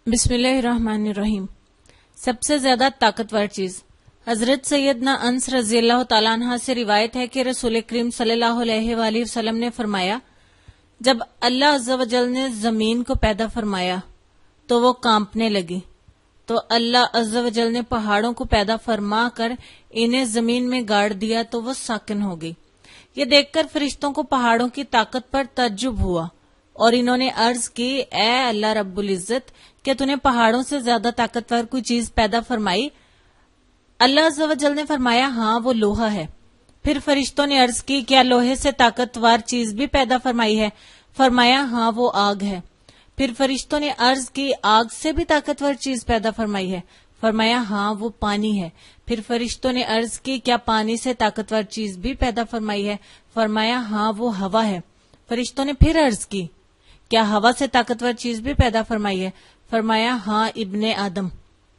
بسم اللہ الرحمن الرحیم۔ سب سے زیادہ طاقتور چیز۔ حضرت سیدنا انس رضی اللہ تعالیٰ عنہ سے روایت ہے کہ رسول کریم صلی اللہ علیہ وآلہ وسلم نے فرمایا، جب اللہ عز و جل نے زمین کو پیدا فرمایا تو وہ کانپنے لگی، تو اللہ عز و جل نے پہاڑوں کو پیدا فرما کر انہیں زمین میں گاڑ دیا تو وہ ساکن ہو گئی۔ یہ دیکھ کر فرشتوں کو پہاڑوں کی طاقت پر تعجب ہوا اور انہوں نے عرض کی، اے اللہ رب العزت، کیا تو نے پہاڑوں سے زیادہ طاقتور کوئی چیز پیدا فرمائی؟ اللہ عز و جل نے فرمایا، ہاں وہ لوہا ہے۔ پھر فرشتوں نے عرض کی، کیا لوہے سے طاقتور چیز بھی پیدا فرمائی ہے؟ فرمایا، ہاں وہ آگ ہے۔ پھر فرشتوں نے عرض کی، آگ سے بھی طاقتور چیز پیدا فرمائی ہے؟ فرمایا، ہاں وہ پانی ہے۔ پھر فرشتوں نے عرض کی، کیا پانی سے طاقتور چیز بھی پیدا فرمائی ہے؟ فرمایا، ہاں وہ ہوا ہے۔ فرشتوں نے پھر عرض کی، کیا ہوا سے طاقتور چیز بھی پیدا فرمائی ہے؟ فرمایا، ہاں ابن آدم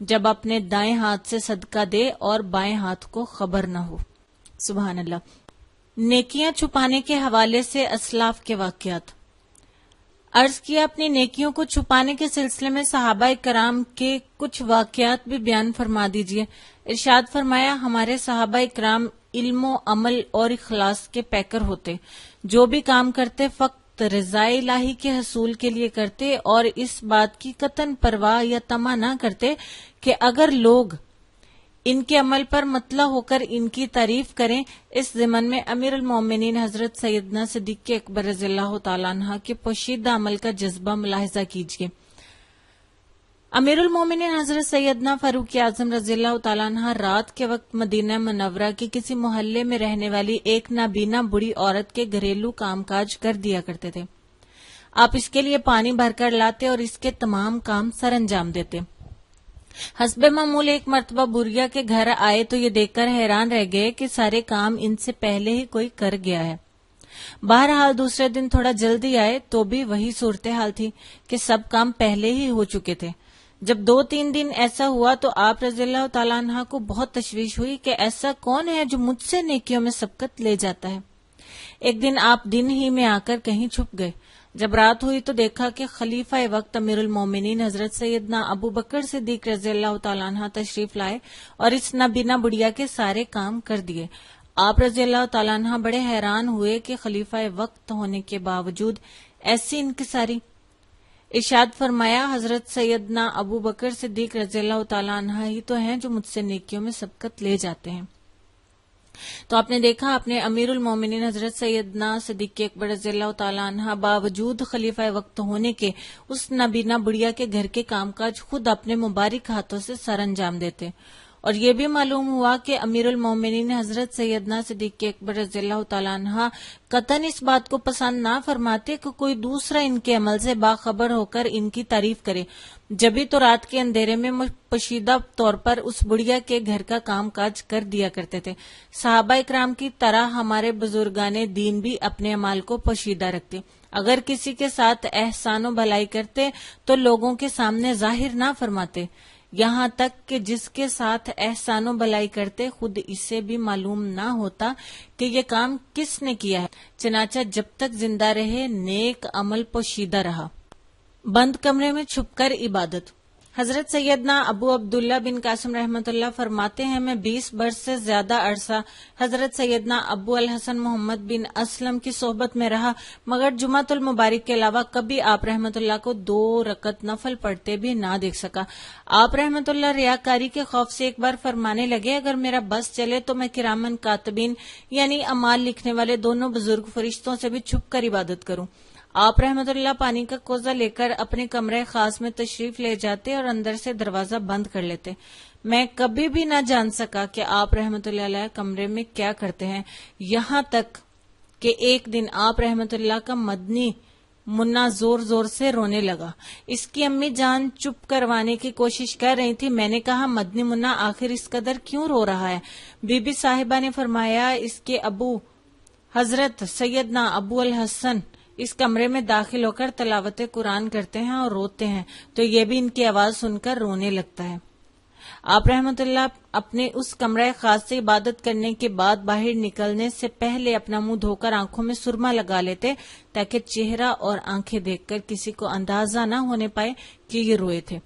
جب اپنے دائیں ہاتھ سے صدقہ دے اور بائیں ہاتھ کو خبر نہ ہو۔ سبحان اللہ۔ نیکیاں چھپانے کے حوالے سے اسلاف کے واقعات۔ عرض کیا، اپنی نیکیوں کو چھپانے کے سلسلے میں صحابہ کرام کے کچھ واقعات بھی بیان فرما دیجئے۔ ارشاد فرمایا، ہمارے صحابہ کرام علم و عمل اور اخلاص کے پیکر ہوتے، جو بھی کام کرتے فقط رضا الہی کے حصول کے لیے کرتے اور اس بات کی قطعاً پرواہ یا طمع نہ کرتے کہ اگر لوگ ان کے عمل پر مطلع ہو کر ان کی تعریف کریں۔ اس ضمن میں امیر المومنین حضرت سیدنا صدیق اکبر رضی اللہ تعالیٰ عنہ کے پوشیدہ عمل کا جذبہ ملاحظہ کیجیے۔ امیر المومنین حضرت سیدنا فاروق اعظم رضی اللہ تعالیٰ عنہ رات کے وقت مدینہ منورہ کے کسی محلے میں رہنے والی ایک نابینا بڑی عورت کے گھریلو کام کاج کر دیا کرتے تھے۔ آپ اس کے لیے پانی بھر کر لاتے اور اس کے تمام کام سر انجام دیتے۔ حسب معمول ایک مرتبہ بوریا کے گھر آئے تو یہ دیکھ کر حیران رہ گئے کہ سارے کام ان سے پہلے ہی کوئی کر گیا ہے۔ بہرحال دوسرے دن تھوڑا جلدی آئے تو بھی وہی صورتحال تھی کہ سب کام پہلے ہی ہو چکے تھے۔ جب 2-3 دن ایسا ہوا تو آپ رضی اللہ تعالیٰ عنہ کو بہت تشویش ہوئی کہ ایسا کون ہے جو مجھ سے نیکیوں میں سبقت لے جاتا ہے۔ ایک دن آپ دن ہی میں آ کر کہیں چھپ گئے۔ جب رات ہوئی تو دیکھا کہ خلیفہ وقت امیر المومنین حضرت سیدنا ابو بکر صدیق رضی اللہ تعالیٰ عنہ تشریف لائے اور اس نابینا بڑھیا کے سارے کام کر دیے۔ آپ رضی اللہ تعالیٰ عنہ بڑے حیران ہوئے کہ خلیفہ وقت ہونے کے باوجود ایسی انکساری۔ ارشاد فرمایا، حضرت سیدنا ابو بکر صدیق رضی اللہ تعالیٰ عنہ ہی تو ہیں جو مجھ سے نیکیوں میں سبقت لے جاتے ہیں۔ تو آپ نے دیکھا، اپنے امیر المومنین حضرت سیدنا صدیق اکبر رضی اللہ تعالیٰ عنہ باوجود خلیفہ وقت ہونے کے اس نابینا بڑھیا کے گھر کے کام کاج خود اپنے مبارک ہاتھوں سے سر انجام دیتے، اور یہ بھی معلوم ہوا کہ امیر المومنین حضرت سیدنا صدیق اکبر رضی اللہ تعالیٰ عنہ قطعاً اس بات کو پسند نہ فرماتے کہ کوئی دوسرا ان کے عمل سے باخبر ہو کر ان کی تعریف کرے، جبھی تو رات کے اندھیرے میں پوشیدہ طور پر اس بڑھیا کے گھر کا کام کاج کر دیا کرتے تھے۔ صحابہ اکرام کی طرح ہمارے بزرگان دین بھی اپنے اعمال کو پوشیدہ رکھتے، اگر کسی کے ساتھ احسان و بھلائی کرتے تو لوگوں کے سامنے ظاہر نہ فرماتے، یہاں تک کہ جس کے ساتھ احسان و بھلائی کرتے خود اسے بھی معلوم نہ ہوتا کہ یہ کام کس نے کیا ہے، چنانچہ جب تک زندہ رہے نیک عمل پوشیدہ رہا۔ بند کمرے میں چھپ کر عبادت۔ حضرت سیدنا ابو عبداللہ بن قاسم رحمۃ اللہ فرماتے ہیں، میں 20 برس سے زیادہ عرصہ حضرت سیدنا ابو الحسن محمد بن اسلم کی صحبت میں رہا، مگر جمعۃ المبارک کے علاوہ کبھی آپ رحمۃ اللہ کو 2 رکعت نفل پڑھتے بھی نہ دیکھ سکا۔ آپ رحمۃ اللہ ریاکاری کے خوف سے ایک بار فرمانے لگے، اگر میرا بس چلے تو میں کرامن کاتبین یعنی اعمال لکھنے والے دونوں بزرگ فرشتوں سے بھی چھپ کر عبادت کروں۔ آپ رحمت اللہ پانی کا کوزہ لے کر اپنے کمرے خاص میں تشریف لے جاتے اور اندر سے دروازہ بند کر لیتے۔ میں کبھی بھی نہ جان سکا کہ آپ رحمت اللہ علیہ کمرے میں کیا کرتے ہیں، یہاں تک کہ ایک دن آپ رحمت اللہ کا مدنی منا زور زور سے رونے لگا۔ اس کی امی جان چپ کروانے کی کوشش کر رہی تھی۔ میں نے کہا، مدنی منا آخر اس قدر کیوں رو رہا ہے؟ بی بی صاحبہ نے فرمایا، اس کے ابو حضرت سیدنا ابو الحسن اس کمرے میں داخل ہو کر تلاوت قرآن کرتے ہیں اور روتے ہیں، تو یہ بھی ان کی آواز سن کر رونے لگتا ہے۔ آپ رحمت اللہ اپنے اس کمرہ خاص سے عبادت کرنے کے بعد باہر نکلنے سے پہلے اپنا منہ دھو کر آنکھوں میں سرما لگا لیتے تاکہ چہرہ اور آنکھیں دیکھ کر کسی کو اندازہ نہ ہونے پائے کہ یہ روئے تھے۔